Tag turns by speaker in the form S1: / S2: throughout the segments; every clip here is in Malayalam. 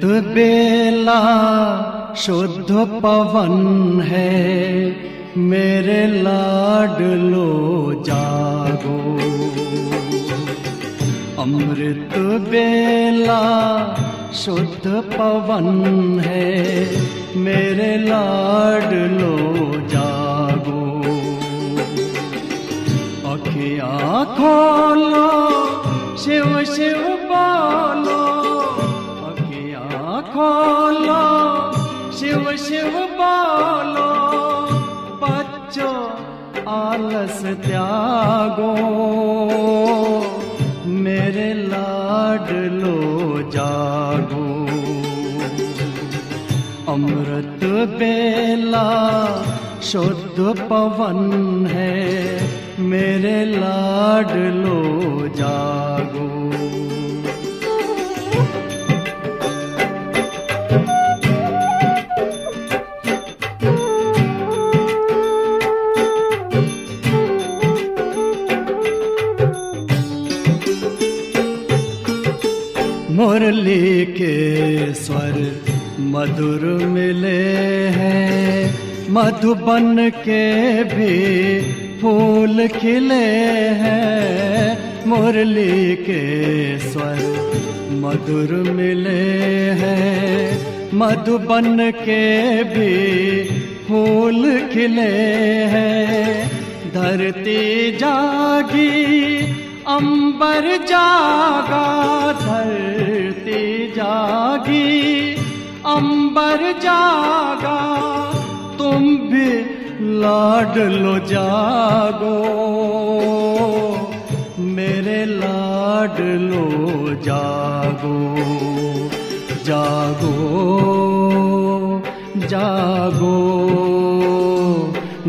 S1: बेला शुद्ध पवन है, मेरे लाडलो जागो। अमृत बेला शुद्ध पवन है, मेरे लाडलो जागो। अखियाँ खोलो, शिव शिव बोलो, अखियाँ खोलो, शिव शिव बोलो। बच्चों आलस त्यागो, मेरे लाडलो जागो। अमृत बेला शुद्ध पवन है, मेरे लाडलो जागो। मुरली के स्वर मधुर मिले हैं, मधुबन के भी फूल खिले हैं। मुरली के स्वर मधुर मिले हैं, मधुबन के भी फूल खिले हैं। धरती जागी अंबर जागा, धरती जागी अंबर जागा। तुम भी लाडलो जागो, मेरे लाडलो जागो। जागो जागो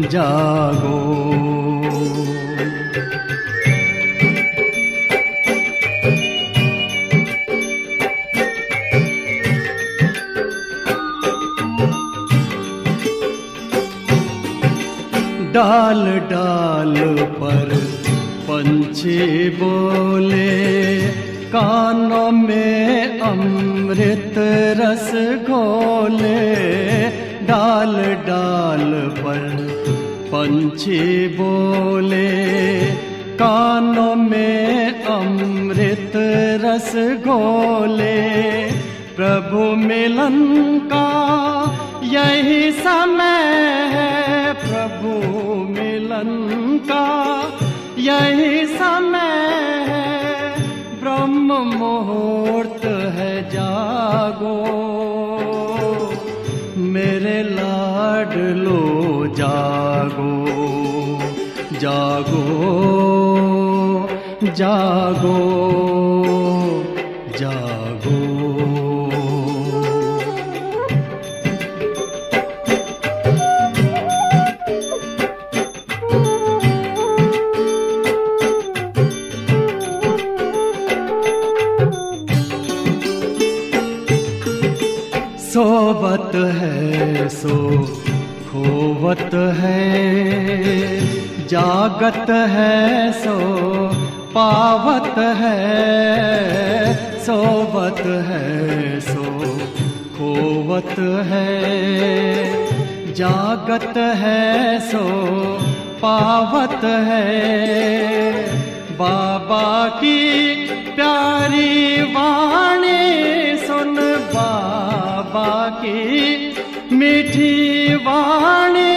S1: जागो। डाल डाल पर पंछी बोले, कानों में अमृत रस घोले। डाल डाल पर पंछी बोले, कानों में अमृत रस घोले। प्रभु मिलन का यही समय है, प्रभु मिलन का यही समय है। ब्रह्म मुहूर्त है, जागो, मेरे लाडलो जागो। जागो जागो जागो। सोवत है सो खोवत है, जागत है सो पावत है। सोवत है सो खोवत है, जागत है सो पावत है। बाबा की प्यारी वाणी सुन, बाबा की मीठी वाणी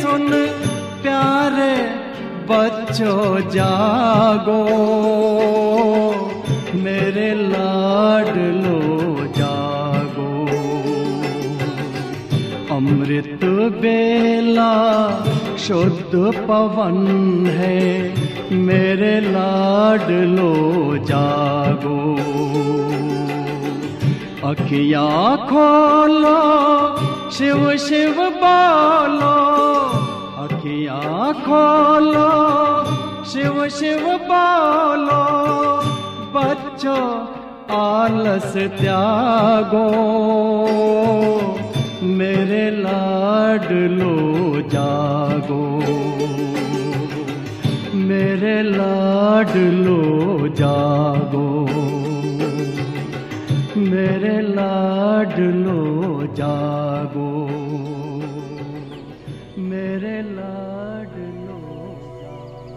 S1: सुन। प्यारे बच्चों जागो, मेरे लाडलो जागो। अमृत बेला शुद्ध पवन है, मेरे लाडलो जागो। अखियाँ खोलो, शिव शिव बोलो, अखियाँ खोलो, शिव शिव बोलो। बच्चों आलस त्यागो, मेरे लाडलो जागो। मेरे लाडलो जागो। मेरे लाडलो जागो, मेरे लाडलो जागो।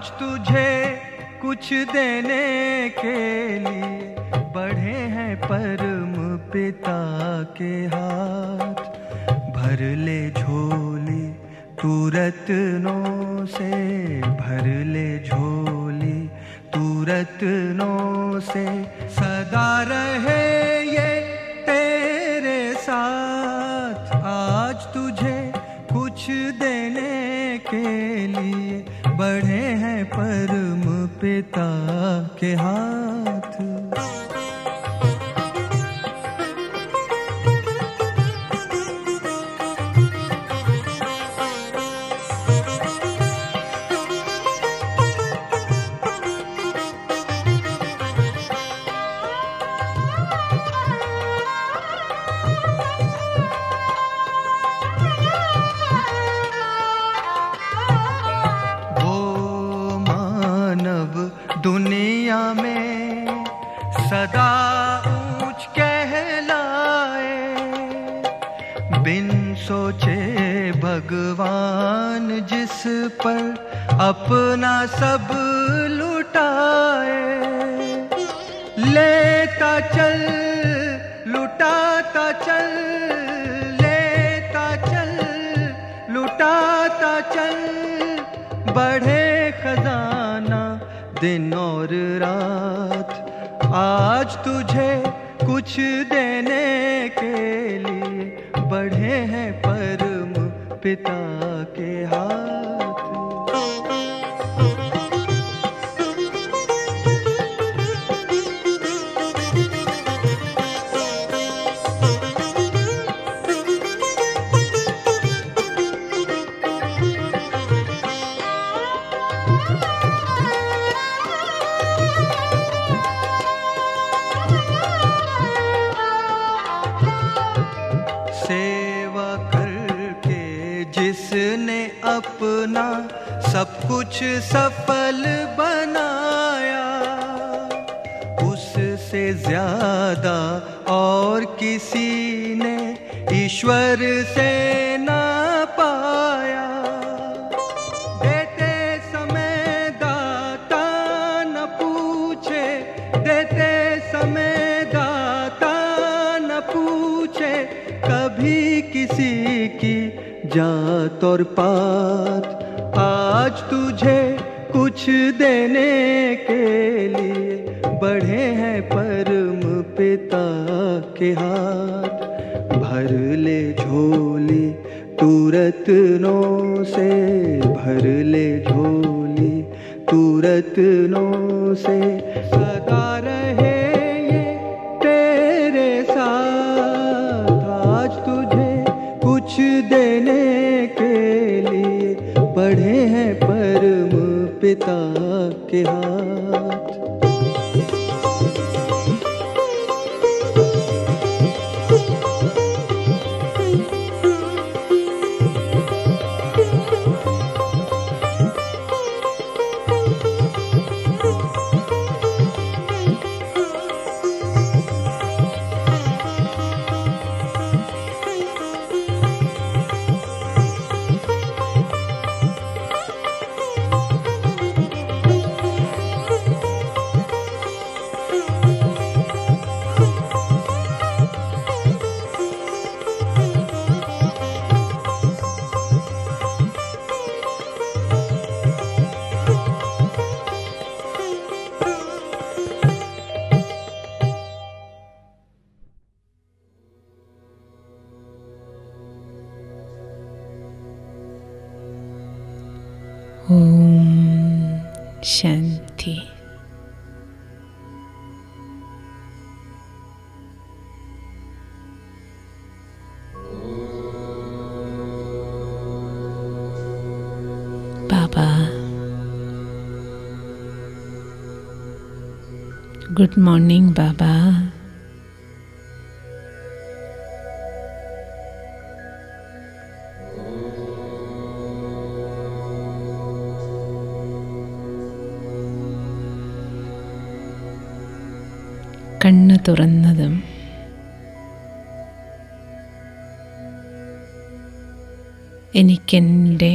S1: आज तुझे कुछ देने के लिए बढ़े हैं परम पिता के हाथ। भर ले झोली तू रत्नों से, भर ले झोली तू रत्नों से, सदा रहे ये तेरे साथ। आज तुझे कुछ देने के लिए बढ़े हैं परम पिता के हाथ। दुनिया में सदा ऊंच कहलाए, बिन सोचे भगवान जिस पर अपना सब लुटाए। लेता चल लुटाता चल, लेता चल लुटाता चल, बढ़े खजाना दिन और रात। आज तुझे कुछ देने के लिए बढ़े हैं परम पिता के हाथ। सेवा करके जिसने अपना सब कुछ सफल बनाया, उससे ज्यादा और किसी ने ईश्वर से ना पाया। देते समय दाता न पूछे, देते समय दाता न पूछे, कभी किसी की जात और पात। आज तुझे कुछ देने के लिए बढ़े हैं परम पिता के हाथ। भर ले झोली तू रत्नों से, भर ले झोली तू रत्नों से, सदा रहे ये तेरे साथ। आज तुझे कुछ देने के लिए बढ़े हैं परम पिता के हाथ।
S2: ओम शांति। बाबा गुड मॉर्निंग बाबा। കണ്ണ് തുറന്നതും എനിക്കെൻ്റെ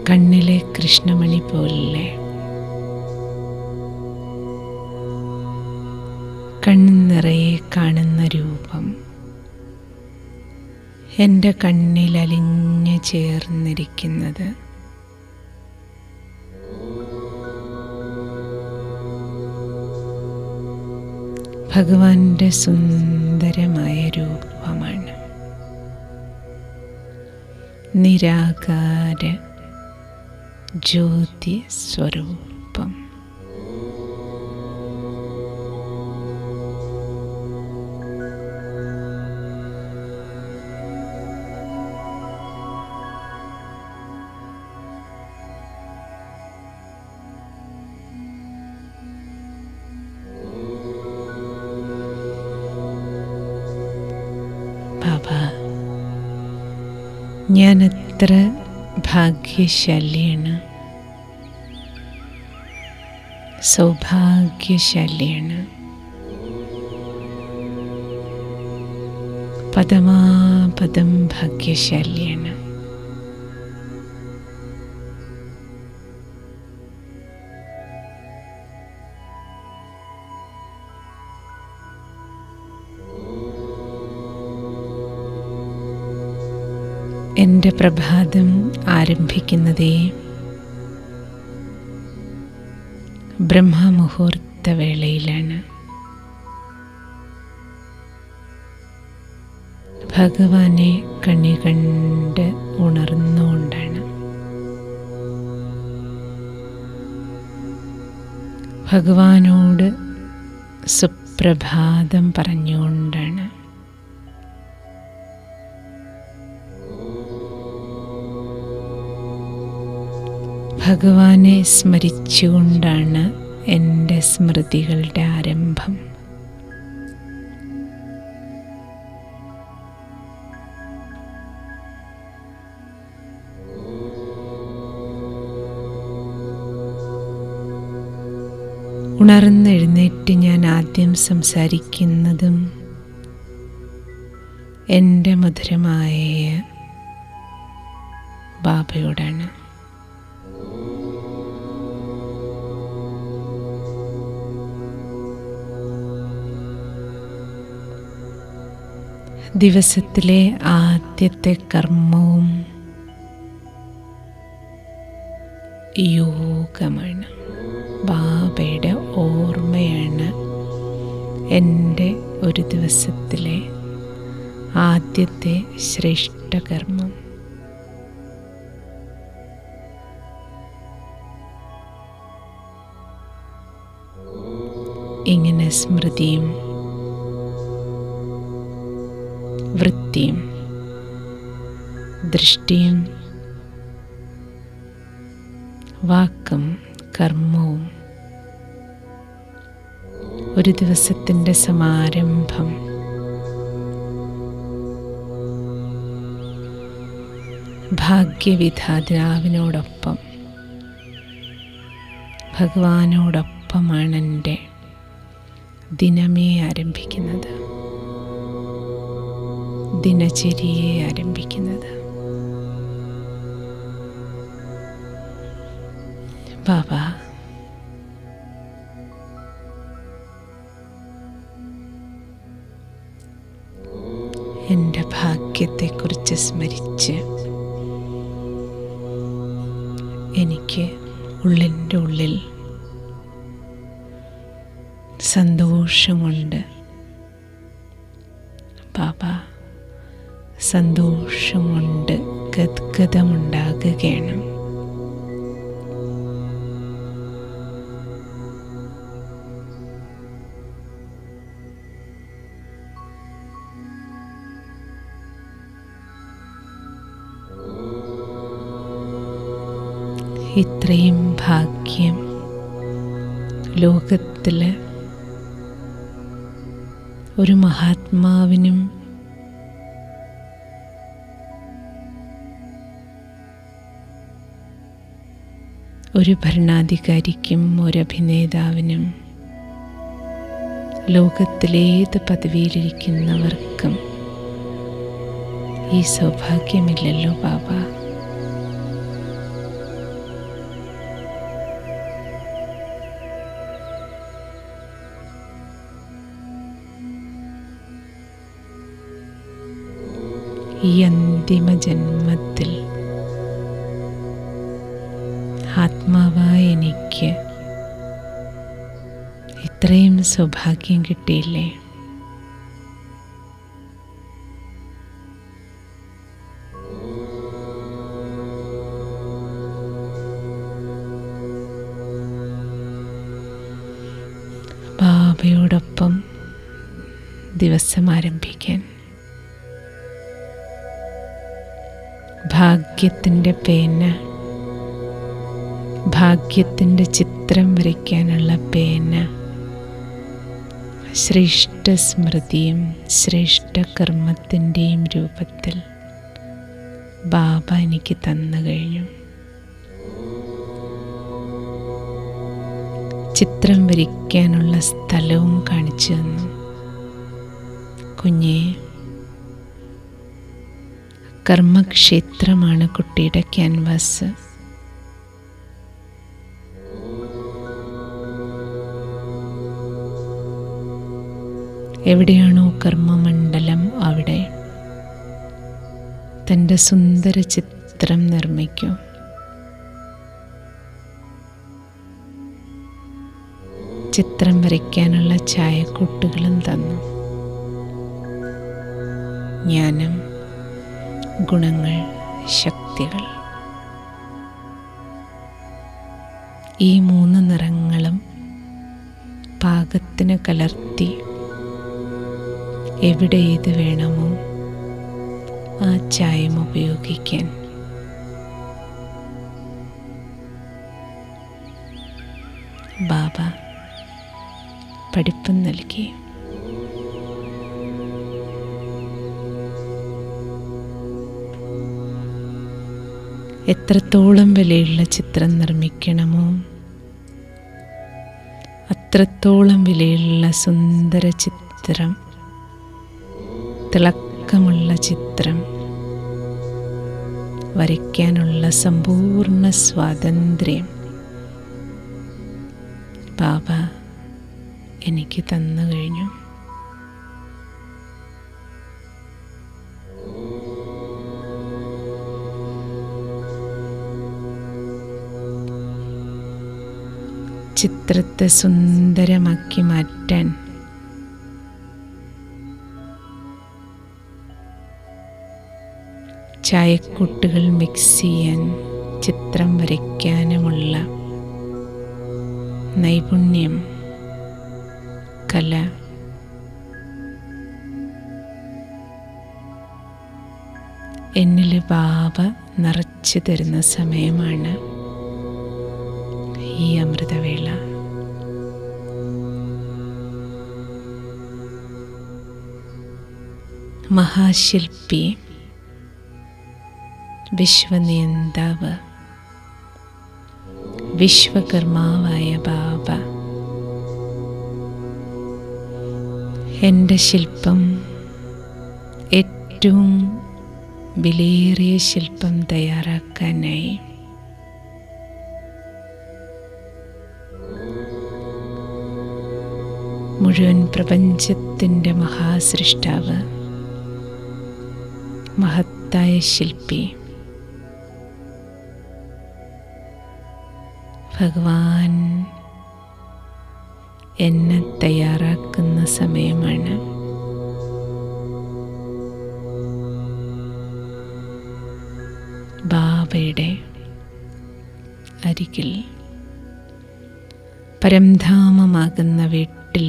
S2: കണ്ണിലെ കൃഷ്ണമണി പോലെ നിറയെ കാണുന്ന രൂപം എൻ്റെ കണ്ണിൽ അലിഞ്ഞു ചേർന്നിരിക്കുന്നത് ഭഗവാന്റെ സുന്ദരമായ രൂപമാണ്. നിരാകാര ജ്യോതി സ്വരൂപം. ബാബ, ഞാനെത്ര ഭാഗ്യശാലിയാണ്, സൗഭാഗ്യശാലിയാണ്. പദമാപദം ഭാഗ്യശാലിയാണ്. എൻ്റെ പ്രഭാതം ആരംഭിക്കുന്നതേ ബ്രഹ്മമുഹൂർത്ത വേളയിലാണ്. ഭഗവാനെ കണി കണ്ട് ഉണർന്നുകൊണ്ടാണ്. ഭഗവാനോട് സുപ്രഭാതം പറഞ്ഞുകൊണ്ടാണ്. ഭഗവാനെ സ്മരിച്ചുകൊണ്ടാണ് എൻ്റെ സ്മൃതികളുടെ ആരംഭം. ഉണർന്നെഴുന്നേറ്റ് ഞാൻ ആദ്യം സംസാരിക്കുന്നതും എൻ്റെ മധുരമായ ബാബയോടാണ്. ദിവസത്തിലെ ആദ്യത്തെ കർമ്മവും യോഗമാണ്. ബാബയുടെ ഓർമ്മയാണ് എൻ്റെ ഒരു ദിവസത്തിലെ ആദ്യത്തെ ശ്രേഷ്ഠകർമ്മം. ഇങ്ങനെ സ്മൃതിയും വൃത്തിയും ദൃഷ്ടിയും വാക്കും കർമ്മവും ഒരു ദിവസത്തിൻ്റെ സമാരംഭം ഭാഗ്യവിധാതാവിനോടൊപ്പം ഭഗവാനോടൊപ്പമാണ് എൻ്റെ ദിനമേ ആരംഭിക്കുന്നത്, ദിനചര്യയെ ആരംഭിക്കുന്നത്. ബാബ, എൻ്റെ ഭാഗ്യത്തെക്കുറിച്ച് സ്മരിച്ച് എനിക്ക് ഉള്ളിൻ്റെ ഉള്ളിൽ സന്തോഷമുണ്ട്. ബാബ, സന്തോഷം കൊണ്ട് ഗദ്ഗദമുണ്ടാകുകയാണ്. ഇത്രയും ഭാഗ്യം ലോകത്തിൽ ഒരു മഹാത്മാവിനും ഒരു ഭരണാധികാരിക്കും ഒരു അഭിനേതാവിനും ലോകത്തിലേത് പദവിയിലിരിക്കുന്നവർക്കും ഈ സൗഭാഗ്യമില്ലല്ലോ ബാബ. ഈ അന്തിമ ജന്മത്തിൽ ആത്മാവായ എനിക്ക് ഇത്രയും സൗഭാഗ്യം കിട്ടിയില്ലേ? ബാബയോടൊപ്പം ദിവസം ആരംഭിക്കാൻ ഭാഗ്യത്തിൻ്റെ പേന, ഭാഗ്യത്തിൻ്റെ ചിത്രം വരയ്ക്കാനുള്ള പേന, ശ്രേഷ്ഠ സ്മൃതിയും ശ്രേഷ്ഠ കർമ്മത്തിൻ്റെയും രൂപത്തിൽ ബാബ എനിക്ക് തന്നു കഴിഞ്ഞു. ചിത്രം വരയ്ക്കാനുള്ള സ്ഥലവും കാണിച്ചു തന്നു. കുഞ്ഞേ, കർമ്മക്ഷേത്രമാണ് കുട്ടിയുടെ ക്യാൻവാസ്. എവിടെയാണോ കർമ്മമണ്ഡലം അവിടെ തൻ്റെ സുന്ദര ചിത്രം നിർമ്മിക്കൂ. ചിത്രം വരയ്ക്കാനുള്ള ചായക്കൂട്ടുകളും തന്നു. ജ്ഞാനം, ഗുണങ്ങൾ, ശക്തികൾ, ഈ 3 നിറങ്ങളും പാകത്തിന് കലർത്തി എവിടെ ഏത് വേണമോ ആ ചായം ഉപയോഗിക്കാൻ. ബാബ പഠിപ്പും നൽകി. എത്രത്തോളം വിലയുള്ള ചിത്രം നിർമ്മിക്കണമോ അത്രത്തോളം വിലയുള്ള സുന്ദര ചിത്രം, തിളക്കമുള്ള ചിത്രം വരയ്ക്കാനുള്ള സമ്പൂർണ്ണ സ്വാതന്ത്ര്യം ബാബ എനിക്ക് തന്നു കഴിഞ്ഞു. ചിത്രത്തെ സുന്ദരമാക്കി മാറ്റാൻ ചായക്കൂട്ടുകൾ മിക്സ് ചെയ്യാൻ, ചിത്രം വരയ്ക്കാനുമുള്ള നൈപുണ്യം, കല എന്നിൽ ബാബ നിറച്ചു തരുന്ന സമയമാണ് ഈ അമൃതവേള. മഹാശില്പി, വിശ്വനിയന്താവ്, വിശ്വകർമാവായ ബാബ എൻ്റെ ശില്പം, ഏറ്റവും വിലയേറിയ ശില്പം തയ്യാറാക്കാനായി മുഴുവൻ പ്രപഞ്ചത്തിൻ്റെ മഹാസൃഷ്ടാവ്, മഹത്തായ ശില്പി ഭഗവാൻ എന്നെ തയ്യാറാക്കുന്ന സമയമാണ്. ബാബയുടെ അരികിൽ, പരംധാമമാകുന്ന വീട്ടിൽ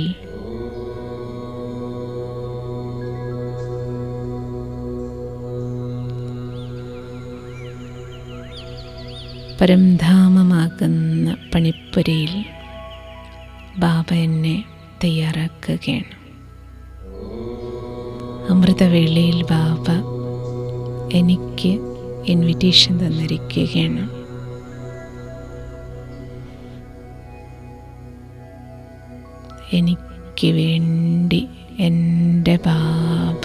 S2: പരംധാമമാകുന്ന പണിപ്പുരയിൽ ബാബ എന്നെ തയ്യാറാക്കുകയാണ്. അമൃതവേളയിൽ ബാബ എനിക്ക് ഇൻവിറ്റേഷൻ തന്നിരിക്കുകയാണ്. എനിക്ക് വേണ്ടി എൻ്റെ ബാബ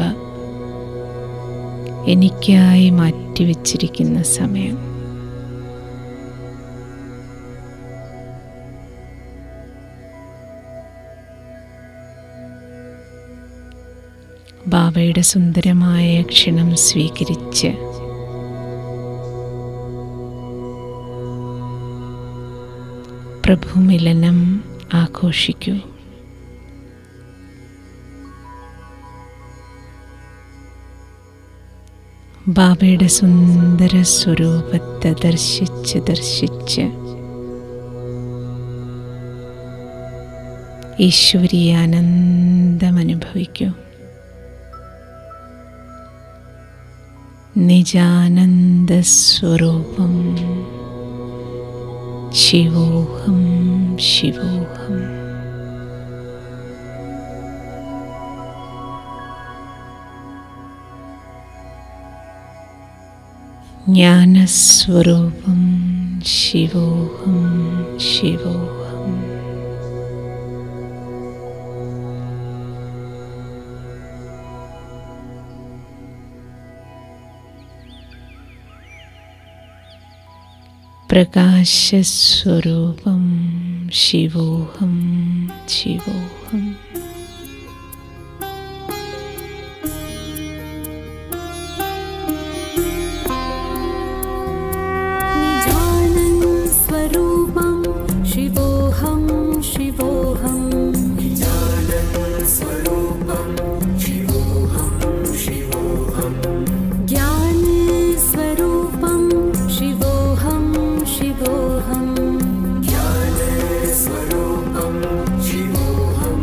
S2: എനിക്കായി മാറ്റിവെച്ചിരിക്കുന്ന സമയം. ബാബ ബാബയുടെ സുന്ദരമായ ക്ഷണം സ്വീകരിച്ച് പ്രഭുമിലനം ആഘോഷിക്കൂ. ബാബയുടെ സുന്ദര സ്വരൂപത്തെ ദർശിച്ച് ഈശ്വരീയ ആനന്ദം അനുഭവിക്കൂ. നിജാനന്ദ സ്വരൂപം ശിവോഹം ശിവോഹം. ജ്ഞാനസ്വരൂപം ശിവോഹം ശിവോഹം. പ്രകാശസ്വരൂപം ശിവോഹം ശിവോഹം.
S3: स्वरूपं शिवोहं शिवोहं. स्वरूपं शिवोहं शिवोहं. ज्ञानस्वरूपं शिवोहं शिवोहं. ज्ञानस्वरूपं शिवोहं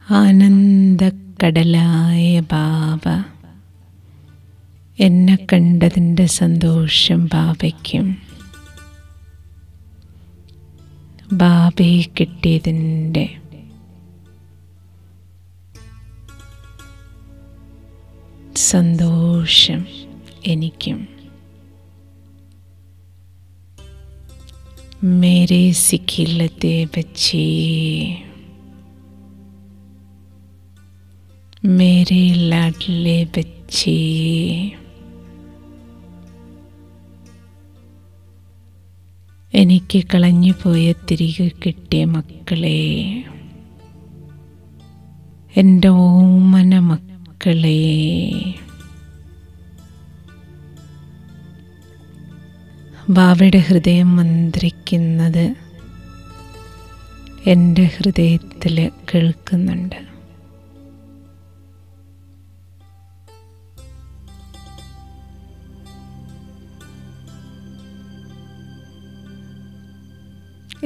S2: ആനന്ദക്കടലായ ബാബ, എന്നെ കണ്ടതിൻ്റെ സന്തോഷം ബാബയ്ക്കും, ബാബയെ കിട്ടിയതിൻ്റെ സന്തോഷം എനിക്കും. मेरे सिखिलते बच्चे, मेरे लाडले बच्चे, എനിക്ക് കളഞ്ഞുപോയ തിരികെ കിട്ടിയ മക്കളെ, എൻ്റെ ഓമന മക്കളെ, ബാബയുടെ ഹൃദയം മന്ത്രിക്കുന്നത് എൻ്റെ ഹൃദയത്തിൽ കേൾക്കുന്നുണ്ട്.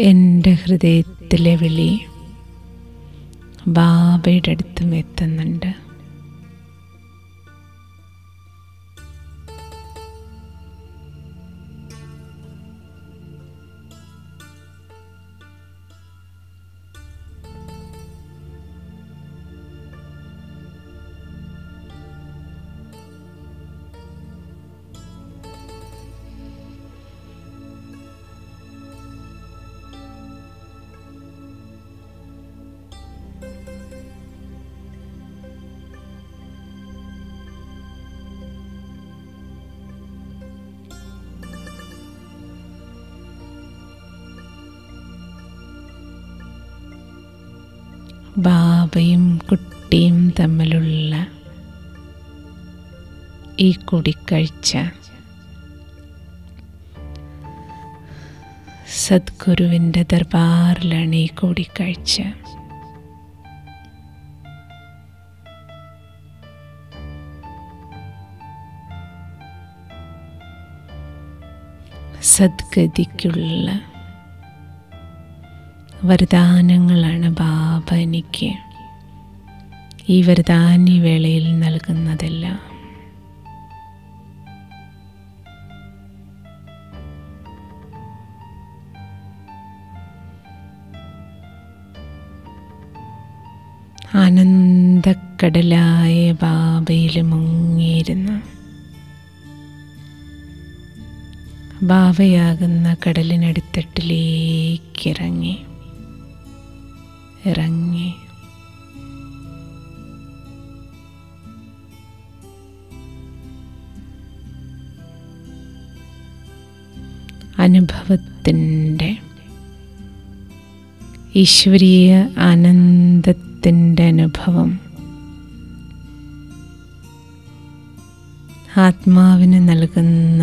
S2: എൻ്റെ ഹൃദയത്തിലെ വിളി ബാബയുടെ അടുത്തും എത്തുന്നുണ്ട്. ബാബയും കുട്ടിയും തമ്മിലുള്ള ഈ കൂടിക്കാഴ്ച സദ്ഗുരുവിൻ്റെ ദർബാറിലാണ്. ഈ കൂടിക്കാഴ്ച സദ്ഗതിക്കുള്ള വരദാനങ്ങളാണ് ബാബ എനിക്ക് ഈ വരദാനി വേളയിൽ നൽകുന്നതെല്ലാം. ആനന്ദക്കടലായ ബാബയിൽ മുങ്ങിയിരുന്ന ബാബയാകുന്ന കടലിനടിത്തട്ടിലേക്ക് ഇറങ്ങി അനുഭവത്തിൻ്റെ ഈശ്വരീയ ആനന്ദത്തിൻ്റെ അനുഭവം ആത്മാവിന് നൽകുന്ന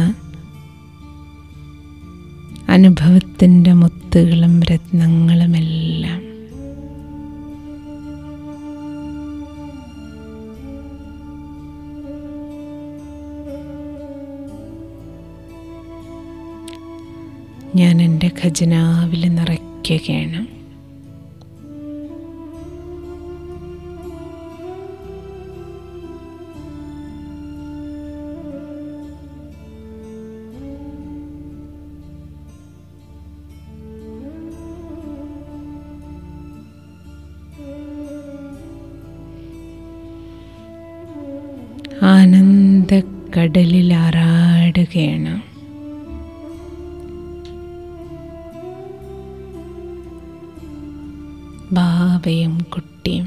S2: അനുഭവത്തിൻ്റെ മുത്തുകളും രത്നങ്ങളുമെല്ലാം ഞാൻ എൻ്റെ ഖജനാവിൽ നിറയ്ക്കുകയാണ്. ആനന്ദക്കടലിൽ ആറാടുകയാണ്. ബാബയും കുട്ടിയും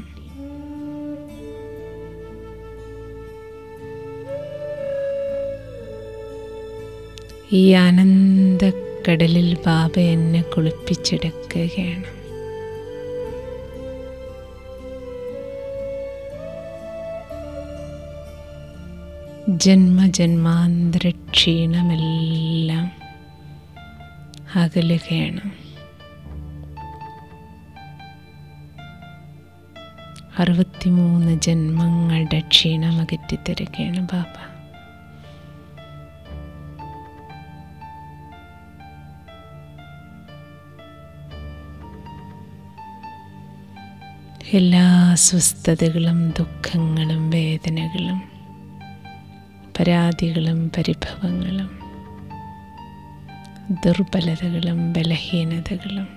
S2: ഈ ആനന്ദക്കടലിൽ ബാബ എന്നെ കുളിപ്പിച്ചെടുക്കുകയാണ്. ജന്മജന്മാന്തര ക്ഷീണമെല്ലാം അകലുകയാണ്. 63 ജന്മങ്ങളുടെ ക്ഷീണം അകറ്റിത്തരികയാണ് ബാബ. എല്ലാ അസ്വസ്ഥതകളും ദുഃഖങ്ങളും വേദനകളും പരാതികളും പരിഭവങ്ങളും ദുർബലതകളും ബലഹീനതകളും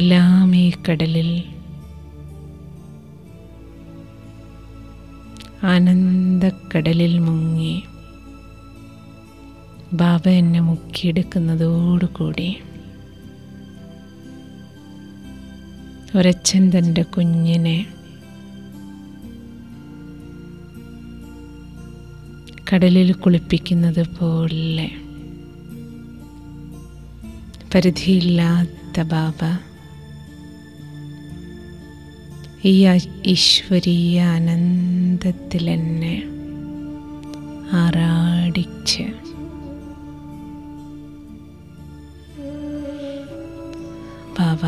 S2: എല്ലാം ഈ കടലിൽ ആനന്ദക്കടലിൽ മുങ്ങി ബാബ എന്നെ മുക്കിയെടുക്കുന്നതോടുകൂടി ഒരച്ഛൻ തൻ്റെ കുഞ്ഞിനെ കടലിൽ കുളിപ്പിക്കുന്നത് പോലെ പരിധിയില്ലാത്ത ബാബ ഈ ഈശ്വരീയ ആനന്ദത്തിൽ എന്നെ ആറാടിച്ച് ബാബ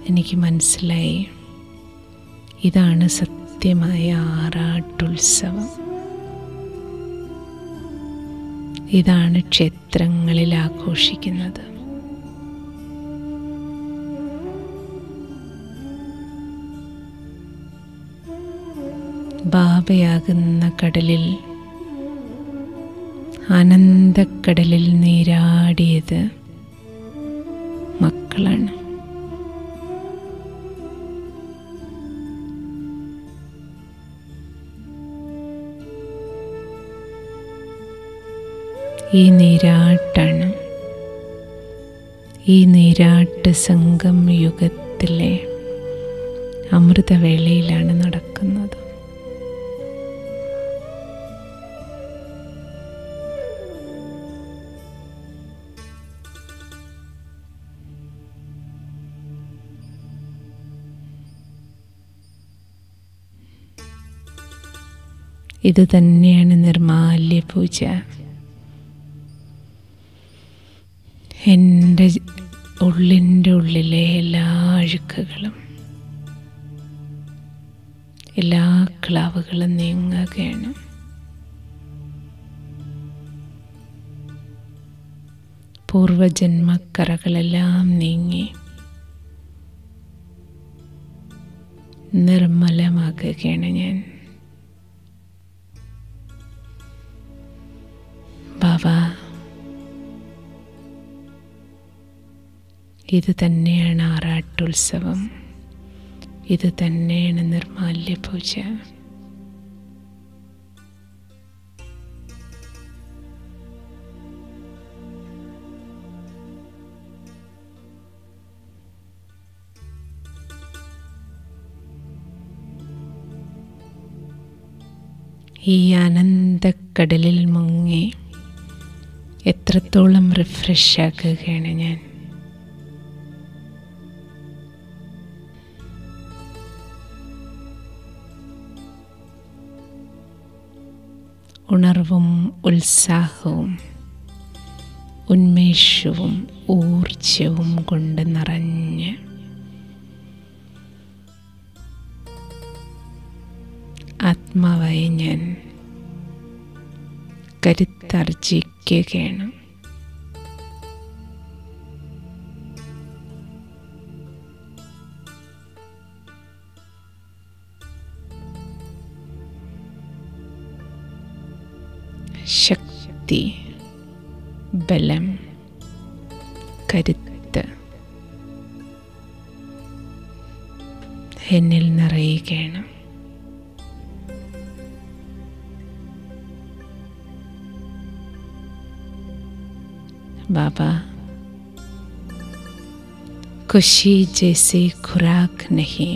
S2: എനിക്ക് മനസ്സിലായി, ഇതാണ് സത്യമായ ആറാട്ടുത്സവം. ഇതാണ് ക്ഷേത്രങ്ങളിൽ ആഘോഷിക്കുന്നത്. ബാബയാകുന്ന കടലിൽ, ആനന്ദക്കടലിൽ നീരാടിയത് മക്കളാണ്. ഈ നീരാട്ടാണ്, ഈ നീരാട്ട് സംഗം യുഗത്തിലെ അമൃതവേളയിലാണ് നടക്കുന്നത്. ഇത് തന്നെയാണ് നിർമാല്യ പൂജ. എൻ്റെ ഉള്ളിൻ്റെ ഉള്ളിലെ എല്ലാ അഴുക്കുകളും, എല്ലാ ക്ലാവുകളും നീങ്ങുകയാണ്. പൂർവജന്മക്കറകളെല്ലാം നീങ്ങി നിർമ്മലമാക്കുകയാണ് ഞാൻ. ബാബ, ഇത് തന്നെയാണ് ആറാട്ടുത്സവം, ഇത് തന്നെയാണ് നിർമാല്യ പൂജ. ഈ ആനന്ദക്കടലിൽ മുങ്ങി എത്രത്തോളം റിഫ്രഷ് ആക്കുകയാണ് ഞാൻ. ഉണർവും ഉത്സാഹവും ഉന്മേഷവും ഊർജവും കൊണ്ട് നിറഞ്ഞ് ആത്മാവായി ഞാൻ കരുത്താർജിക്കുകയാണ്. ശക്തി, ബലം, കരുത്ത് എന്നിൽ നിറയുകയാണ്. बाबा, खुशी जैसी खुराक नहीं.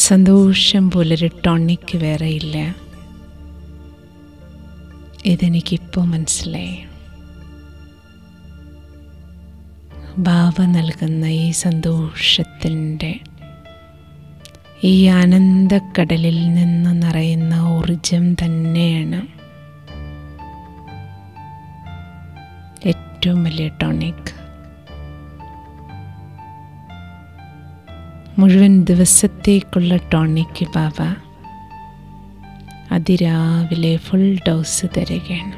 S2: സന്തോഷം പോലൊരു ടോണിക് വേറെയില്ല. ഇതെനിക്കിപ്പോൾ മനസ്സിലായി. ബാബ നൽകുന്ന ഈ സന്തോഷത്തിൻ്റെ, ഈ ആനന്ദക്കടലിൽ നിന്ന് നിറയുന്ന ഊർജം തന്നെയാണ് ഏറ്റവും വലിയ ടോണിക്. മുഴുവൻ ദിവസത്തേക്കുള്ള ടോണിക് ബാബ അതിരാവിലെ ഫുൾ ഡോസ് തരികയാണ്.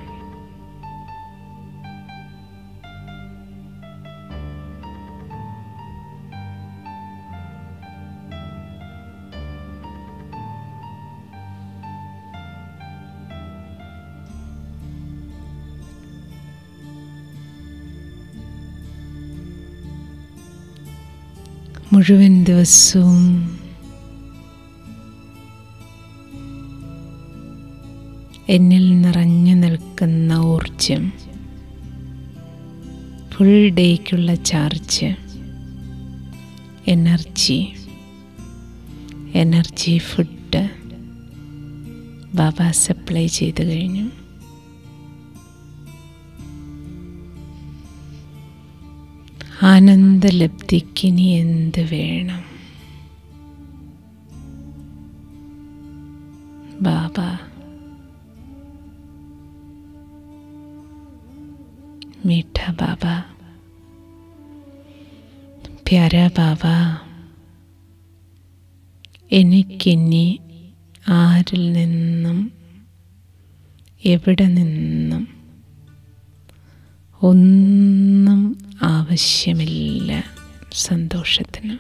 S2: മുഴുവൻ ദിവസവും എന്നിൽ നിറഞ്ഞു നിൽക്കുന്ന ഊർജം, ഫുൾ ഡേക്കുള്ള ചാർജ്, എനർജി ഫുഡ് ബാബ സപ്ലൈ ചെയ്തു കഴിഞ്ഞു. ആനന്ദലബ്ധിക്കിനി എന്ത് വേണം? ബാബ മീഠ ബാബ, പ്യാര ബാബ, എനിക്കിനി ആരിൽ നിന്നും എവിടെ നിന്നും ഒന്നും ആവശ്യമില്ല സന്തോഷത്തിന്.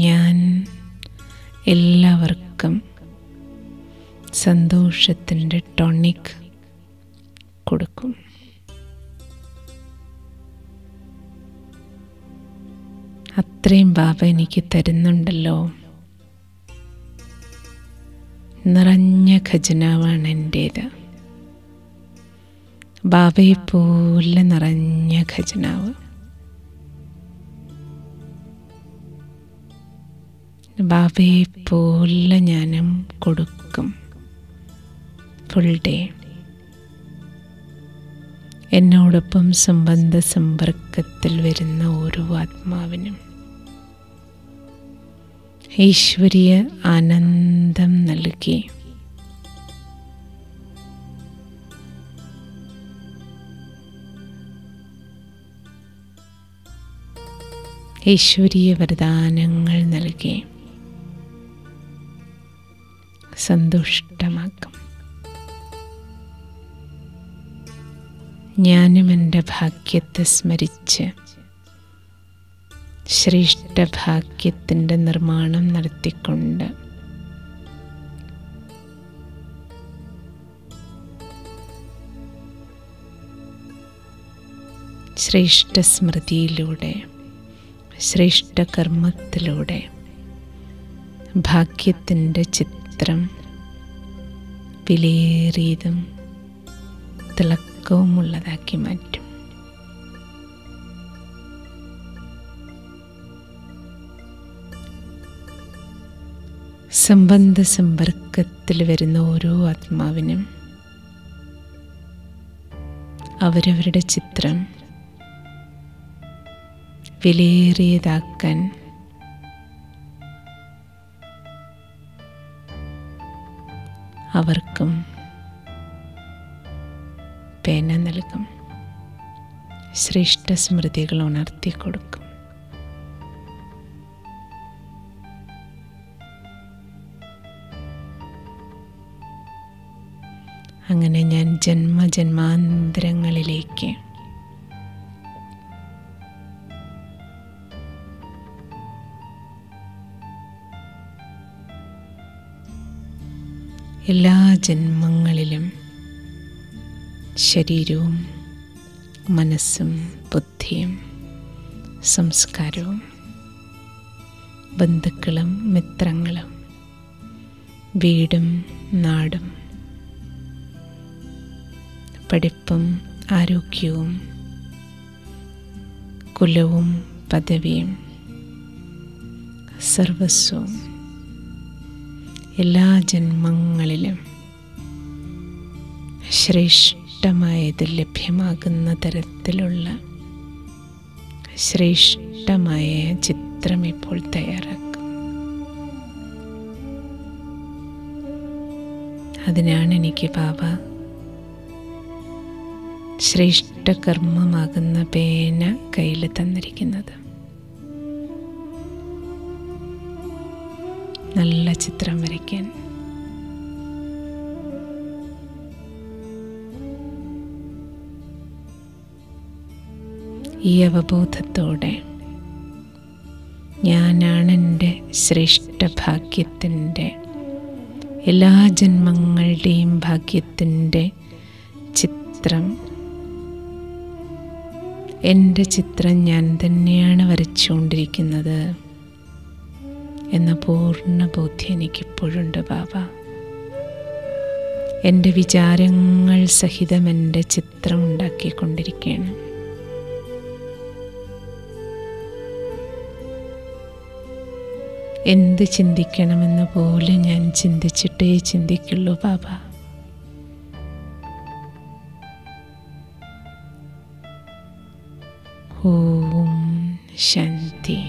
S2: ഞാൻ എല്ലാവർക്കും സന്തോഷത്തിൻ്റെ ടോണിക് കൊടുക്കും. അത്രയും ബാബ എനിക്ക് തരുന്നുണ്ടല്ലോ. നിറഞ്ഞ ഖജനാവാണ് എൻ്റേത്. ബാബയെപ്പോലെ നിറഞ്ഞ ഖജനാവ്. ബാബയെപ്പോലെ ഞാനും കൊടുക്കും ഫുൾ ഡേ. എന്നോടൊപ്പം സംബന്ധ സമ്പർക്കത്തിൽ വരുന്ന ഓരോ ആത്മാവിനും ഈശ്വരീയ ആനന്ദം നൽകി ഈശ്വരീയ വരദാനങ്ങൾ നൽകി സന്തുഷ്ടമാക്കും. ഞാനും എൻ്റെ ഭാഗ്യത്തെ സ്മരിച്ച് ശ്രേഷ്ഠഭാഗ്യത്തിൻ്റെ നിർമ്മാണം നടത്തിക്കൊണ്ട് ശ്രേഷ്ഠ സ്മൃതിയിലൂടെ ശ്രേഷ്ഠ കർമ്മത്തിലൂടെ ഭാഗ്യത്തിൻ്റെ ചിത്രം വിലയേറിയതും തിളക്കവുമുള്ളതാക്കി മാറ്റും. സംബന്ധ സമ്പർക്കത്തിൽ വരുന്ന ഓരോ ആത്മാവിനും അവരവരുടെ ചിത്രം വിലയേറിയതാക്കാൻ അവർക്കും പേന നൽകും. ശ്രേഷ്ഠ സ്മൃതികൾ ഉണർത്തി കൊടുക്കും. അങ്ങനെ ഞാൻ ജന്മജന്മാന്തരങ്ങളിലേക്ക് എല്ലാ ജന്മങ്ങളിലും ശരീരവും മനസ്സും ബുദ്ധിയും സംസ്കാരവും ബന്ധുക്കളും മിത്രങ്ങളും വീടും നാടും പഠിപ്പും ആരോഗ്യവും കുലവും പദവിയും സർവസ്വവും എല്ലാ ജന്മങ്ങളിലും ശ്രേഷ്ഠമായത് ലഭ്യമാകുന്ന തരത്തിലുള്ള ശ്രേഷ്ഠമായ ചിത്രം ഇപ്പോൾ തയ്യാറാക്കും. അതിനാണ് എനിക്ക് ബാബ ശ്രേഷ്ഠ കർമ്മമാകുന്ന പേന കയ്യിൽ തന്നിരിക്കുന്നത്. നല്ല ചിത്രം വരയ്ക്കാൻ. ഈ അവബോധത്തോടെ ഞാനാണ് എൻ്റെ ശ്രേഷ്ഠഭാഗ്യത്തിൻ്റെ, എല്ലാ ജന്മങ്ങളുടെയും ഭാഗ്യത്തിൻ്റെ ചിത്രം, എൻ്റെ ചിത്രം ഞാൻ തന്നെയാണ് വരച്ചുകൊണ്ടിരിക്കുന്നത് എന്ന പൂർണ്ണ ബോധ്യം എനിക്കിപ്പോഴുണ്ട് ബാബ. എൻ്റെ വിചാരങ്ങൾ സഹിതം എൻ്റെ ചിത്രം ഉണ്ടാക്കിക്കൊണ്ടിരിക്കുകയാണ്. എന്ത് ചിന്തിക്കണമെന്ന് പോലും ഞാൻ ചിന്തിച്ചിട്ടേ ചിന്തിക്കുള്ളൂ ബാബ. ഓം ശാന്തി.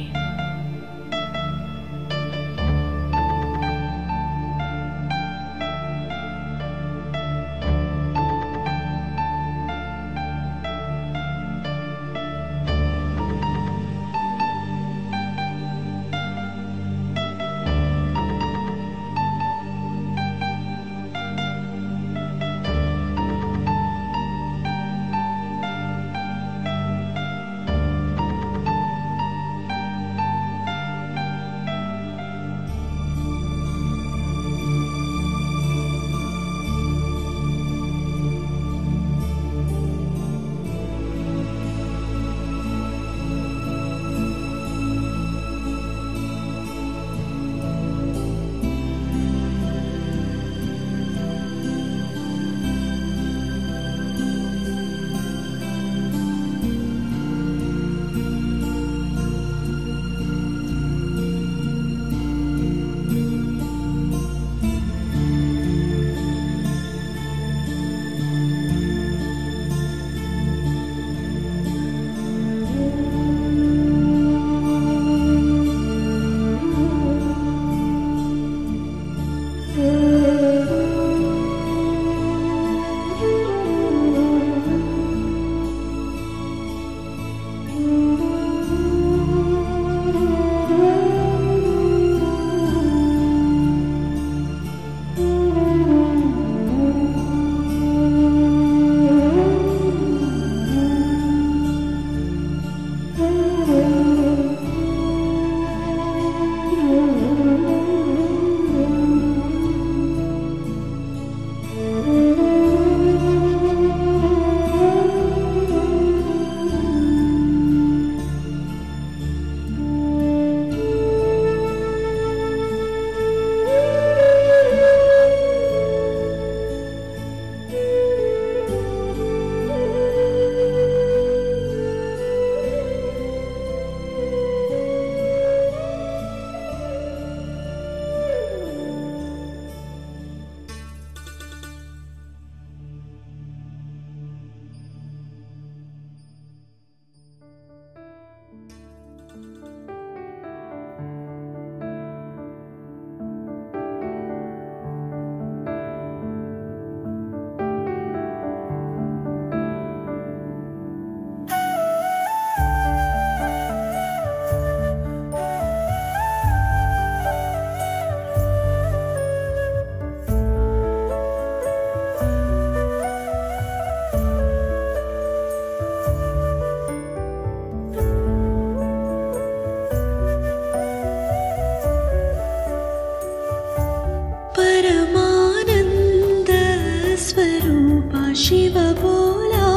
S3: शिव बोला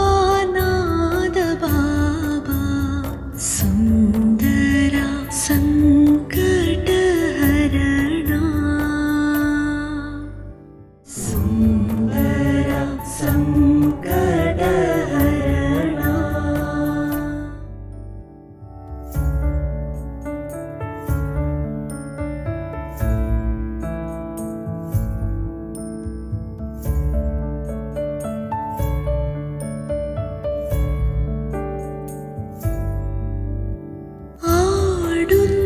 S3: नाद बाबा सुंदरा संकट हरणा सुंदरा संकट हरणा आडुन